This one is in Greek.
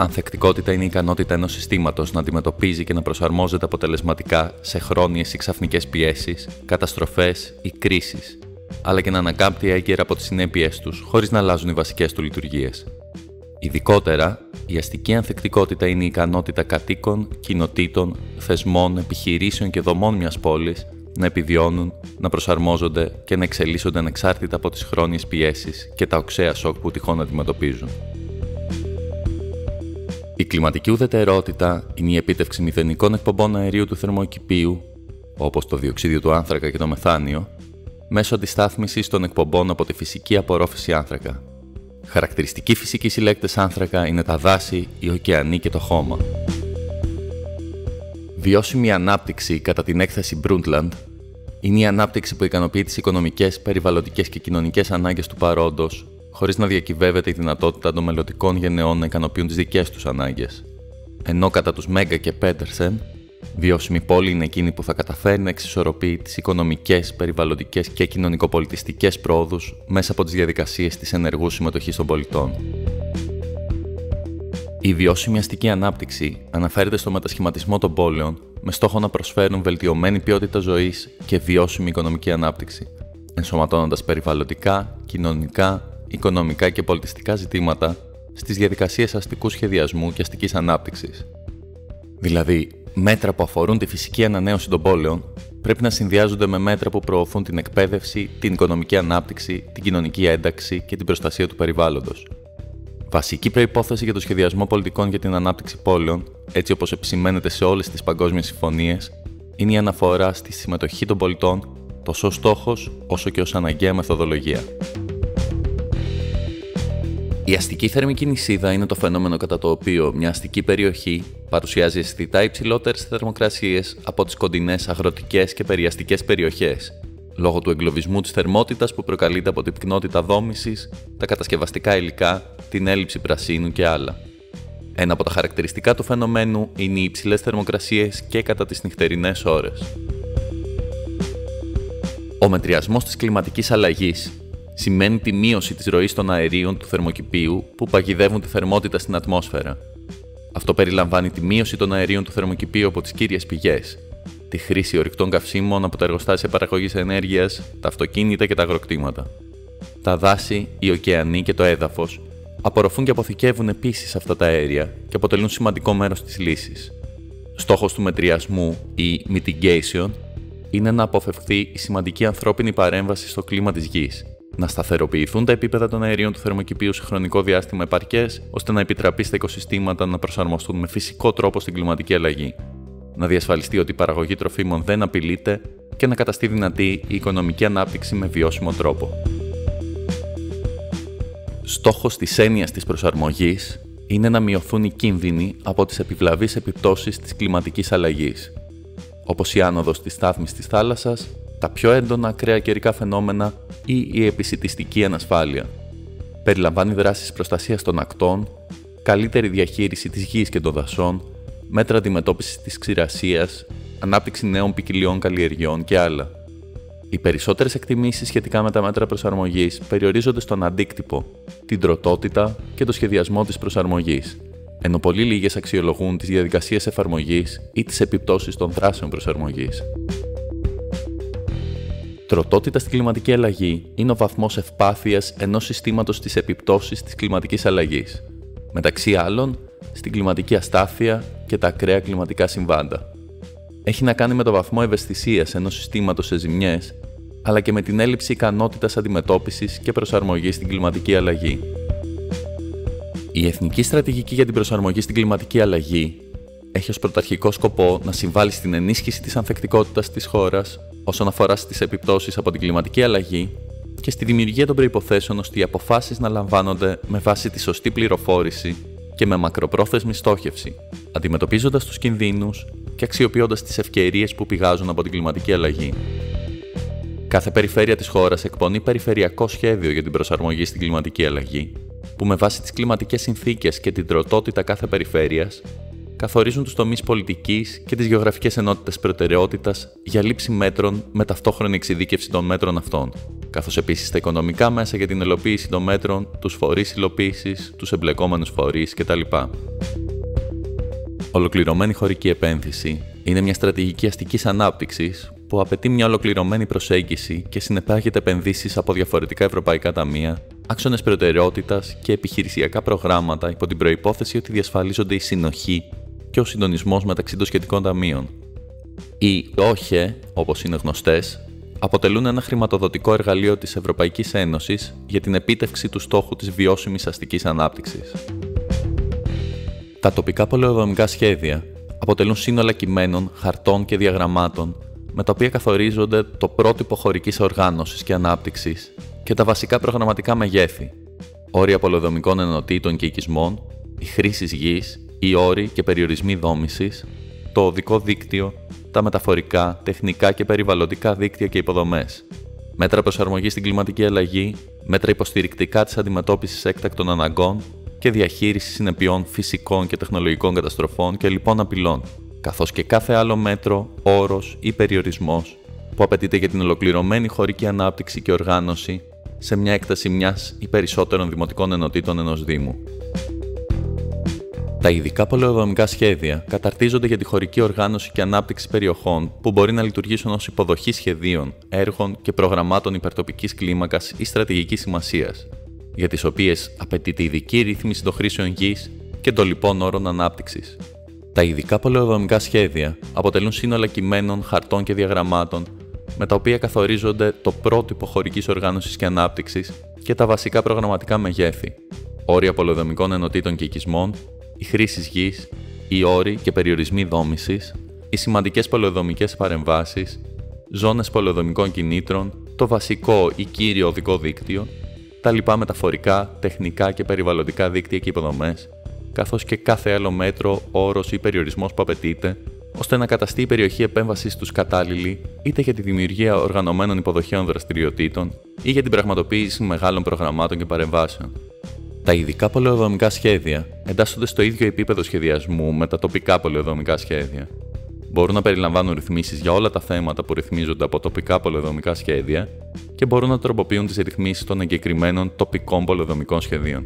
Ανθεκτικότητα είναι η ικανότητα ενός συστήματος να αντιμετωπίζει και να προσαρμόζεται αποτελεσματικά σε χρόνιες ή ξαφνικές πιέσεις, καταστροφές ή κρίσεις, αλλά και να ανακάμπτει έγκαιρα από τις συνέπειές τους, χωρίς να αλλάζουν οι βασικές του λειτουργίες. Ειδικότερα, η αστική ανθεκτικότητα είναι η ικανότητα κατοίκων, κοινοτήτων, θεσμών, επιχειρήσεων και δομών μιας πόλης να επιβιώνουν, να προσαρμόζονται και να εξελίσσονται ανεξάρτητα από τις χρόνιες πιέσεις και τα οξέα σοκ που τυχόν αντιμετωπίζουν. Η κλιματική ουδετερότητα είναι η επίτευξη μηδενικών εκπομπών αερίου του θερμοκηπίου, όπως το διοξείδιο του άνθρακα και το μεθάνιο, μέσω αντιστάθμισης των εκπομπών από τη φυσική απορρόφηση άνθρακα. Χαρακτηριστικοί φυσικοί συλλέκτες άνθρακα είναι τα δάση, οι ωκεανοί και το χώμα. Βιώσιμη ανάπτυξη, κατά την έκθεση Brundtland, είναι η ανάπτυξη που ικανοποιεί τις οικονομικές, περιβαλλοντικές και κοινωνικές ανάγκες του παρόντος, χωρίς να διακυβεύεται η δυνατότητα των μελλοντικών γενεών να ικανοποιούν τις δικές τους ανάγκες. Ενώ κατά τους Μέγκα και Πέτερσεν, βιώσιμη πόλη είναι εκείνη που θα καταφέρει να εξισορροπεί τις οικονομικές, περιβαλλοντικές και κοινωνικοπολιτιστικές πρόοδους μέσα από τις διαδικασίες της ενεργού συμμετοχής των πολιτών. Η βιώσιμη αστική ανάπτυξη αναφέρεται στο μετασχηματισμό των πόλεων με στόχο να προσφέρουν βελτιωμένη ποιότητα ζωής και βιώσιμη οικονομική ανάπτυξη, ενσωματώνοντας περιβαλλοντικά, κοινωνικά, οικονομικά και πολιτιστικά ζητήματα στις διαδικασίες αστικού σχεδιασμού και αστικής ανάπτυξης. Δηλαδή, μέτρα που αφορούν τη φυσική ανανέωση των πόλεων πρέπει να συνδυάζονται με μέτρα που προωθούν την εκπαίδευση, την οικονομική ανάπτυξη, την κοινωνική ένταξη και την προστασία του περιβάλλοντος. Βασική προϋπόθεση για το σχεδιασμό πολιτικών για την ανάπτυξη πόλεων, έτσι όπως επισημαίνεται σε όλες τις παγκόσμιες συμφωνίες, είναι η αναφορά στη συμμετοχή των πολιτών τόσο ως στόχος όσο και ως αναγκαία μεθοδολογία. Η αστική θερμική νησίδα είναι το φαινόμενο κατά το οποίο μια αστική περιοχή παρουσιάζει αισθητά υψηλότερες θερμοκρασίες από τις κοντινές αγροτικές και περιαστικές περιοχές, λόγω του εγκλωβισμού της θερμότητας που προκαλείται από την πυκνότητα δόμησης, τα κατασκευαστικά υλικά, την έλλειψη πρασίνου και άλλα. Ένα από τα χαρακτηριστικά του φαινομένου είναι οι υψηλές θερμοκρασίες και κατά τις νυχτερινές ώρες. Ο μετριασμός της κλιματικής αλλαγής σημαίνει τη μείωση της ροής των αερίων του θερμοκηπίου που παγιδεύουν τη θερμότητα στην ατμόσφαιρα. Αυτό περιλαμβάνει τη μείωση των αερίων του θερμοκηπίου από τις κύριες πηγές, τη χρήση ορυκτών καυσίμων από τα εργοστάσια παραγωγής ενέργειας, τα αυτοκίνητα και τα αγροκτήματα. Τα δάση, οι ωκεανοί και το έδαφος απορροφούν και αποθηκεύουν επίσης αυτά τα αέρια και αποτελούν σημαντικό μέρος της λύσης. Στόχος του μετριασμού ή mitigation είναι να αποφευθεί η σημαντική ανθρώπινη παρέμβαση στο κλίμα της γης, να σταθεροποιηθούν τα επίπεδα των αερίων του θερμοκηπίου σε χρονικό διάστημα επαρκές, ώστε να επιτραπεί στα οικοσυστήματα να προσαρμοστούν με φυσικό τρόπο στην κλιματική αλλαγή, να διασφαλιστεί ότι η παραγωγή τροφίμων δεν απειλείται και να καταστεί δυνατή η οικονομική ανάπτυξη με βιώσιμο τρόπο. Στόχος της έννοιας της προσαρμογής είναι να μειωθούν οι κίνδυνοι από τις επιβλαβείς επιπτώσεις της κλιματικής αλλαγής, όπως η άνοδος της στάθμης της θάλασσας, τα πιο έντονα ακραία καιρικά φαινόμενα ή η επισιτιστική ανασφάλεια. Περιλαμβάνει δράσεις προστασίας των ακτών, καλύτερη διαχείριση της γης και των δασών, μέτρα αντιμετώπισης της ξηρασίας, ανάπτυξη νέων ποικιλιών καλλιεργειών και άλλα. Οι περισσότερες εκτιμήσεις σχετικά με τα μέτρα προσαρμογής περιορίζονται στον αντίκτυπο, την τροτότητα και το σχεδιασμό της προσαρμογής, ενώ πολύ λίγες αξιολογούν τις διαδικασίες εφαρμογής ή τις επιπτώσεις των δράσεων προσαρμογής. Τροτότητα στην κλιματική αλλαγή είναι ο βαθμός ευπάθειας ενός συστήματος στις επιπτώσεις της κλιματικής αλλαγής, μεταξύ άλλων στην κλιματική αστάθεια και τα ακραία κλιματικά συμβάντα. Έχει να κάνει με το βαθμό ευαισθησίας ενός συστήματος σε ζημιές, αλλά και με την έλλειψη ικανότητας αντιμετώπισης και προσαρμογής στην κλιματική αλλαγή. Η Εθνική Στρατηγική για την Προσαρμογή στην Κλιματική Αλλαγή έχει ως πρωταρχικό σκοπό να συμβάλει στην ενίσχυση της ανθεκτικότητας της χώρας όσον αφορά στις επιπτώσεις από την κλιματική αλλαγή και στη δημιουργία των προϋποθέσεων ώστε οι αποφάσεις να λαμβάνονται με βάση τη σωστή πληροφόρηση και με μακροπρόθεσμη στόχευση, αντιμετωπίζοντας τους κινδύνους και αξιοποιώντας τις ευκαιρίες που πηγάζουν από την κλιματική αλλαγή. Κάθε περιφέρεια της χώρας εκπονεί περιφερειακό σχέδιο για την προσαρμογή στην κλιματική αλλαγή, που με βάση τις κλιματικές συνθήκες και την τροτότητα κάθε περιφέρειας, καθορίζουν τους τομείς πολιτικής και τις γεωγραφικές ενότητες προτεραιότητας για λήψη μέτρων με ταυτόχρονη εξειδίκευση των μέτρων αυτών, καθώς επίσης τα οικονομικά μέσα για την υλοποίηση των μέτρων, τους φορείς υλοποίησης, τους εμπλεκόμενους φορείς κτλ. Ολοκληρωμένη χωρική επένδυση είναι μια στρατηγική αστικής ανάπτυξης που απαιτεί μια ολοκληρωμένη προσέγγιση και συνεπάγεται επενδύσεις από διαφορετικά ευρωπαϊκά ταμεία, άξονες προτεραιότητας και επιχειρησιακά προγράμματα υπό την προϋπόθεση ότι διασφαλίζονται η συνοχή και ο συντονισμός μεταξύ των σχετικών ταμείων. Οι ΟΧΕ, όπως είναι γνωστές, αποτελούν ένα χρηματοδοτικό εργαλείο της Ευρωπαϊκής Ένωσης για την επίτευξη του στόχου της βιώσιμης αστικής ανάπτυξης. Τα τοπικά πολεοδομικά σχέδια αποτελούν σύνολα κειμένων, χαρτών και διαγραμμάτων με τα οποία καθορίζονται το πρότυπο χωρικής οργάνωσης και ανάπτυξης και τα βασικά προγραμματικά μεγέθη, όρια πολεοδομικών ενωτήτων και οικισμών, η χρήση γης, οι όροι και περιορισμοί δόμησης, το οδικό δίκτυο, τα μεταφορικά, τεχνικά και περιβαλλοντικά δίκτυα και υποδομές, μέτρα προσαρμογής στην κλιματική αλλαγή, μέτρα υποστηρικτικά της αντιμετώπισης έκτακτων αναγκών και διαχείριση συνεπειών φυσικών και τεχνολογικών καταστροφών και λοιπών απειλών, καθώς και κάθε άλλο μέτρο, όρος ή περιορισμός που απαιτείται για την ολοκληρωμένη χωρική ανάπτυξη και οργάνωση σε μια έκταση μιας ή περισσότερων δημοτικών ενωτήτων ενός Δήμου. Τα ειδικά πολεοδομικά σχέδια καταρτίζονται για τη χωρική οργάνωση και ανάπτυξη περιοχών που μπορεί να λειτουργήσουν ως υποδοχή σχεδίων, έργων και προγραμμάτων υπερτοπικής κλίμακας ή στρατηγικής σημασίας, για τις οποίες απαιτείται ειδική ρύθμιση των χρήσεων γης και των λοιπών όρων ανάπτυξης. Τα ειδικά πολεοδομικά σχέδια αποτελούν σύνολα κειμένων, χαρτών και διαγραμμάτων με τα οποία καθορίζονται το πρότυπο χωρικής οργάνωσης και ανάπτυξης και τα βασικά προγραμματικά μεγέθη, όρια πολεοδομικών ενωτήτων και οικισμών, η χρήση γης, οι όροι και περιορισμοί δόμησης, οι σημαντικές πολεοδομικές παρεμβάσεις, ζώνες πολεοδομικών κινήτρων, το βασικό ή κύριο οδικό δίκτυο, τα λοιπά μεταφορικά, τεχνικά και περιβαλλοντικά δίκτυα και υποδομές, καθώς και κάθε άλλο μέτρο, όρος ή περιορισμός που απαιτείται, ώστε να καταστεί η περιοχή επέμβασης τους κατάλληλη είτε για τη δημιουργία οργανωμένων υποδοχέων δραστηριοτήτων ή για την πραγματοποίηση μεγάλων προγραμμάτων και παρεμβάσεων. Τα ειδικά πολεοδομικά σχέδια εντάσσονται στο ίδιο επίπεδο σχεδιασμού με τα τοπικά πολεοδομικά σχέδια. Μπορούν να περιλαμβάνουν ρυθμίσεις για όλα τα θέματα που ρυθμίζονται από τοπικά πολεοδομικά σχέδια και μπορούν να τροποποιούν τις ρυθμίσεις των εγκεκριμένων τοπικών πολεοδομικών σχεδίων.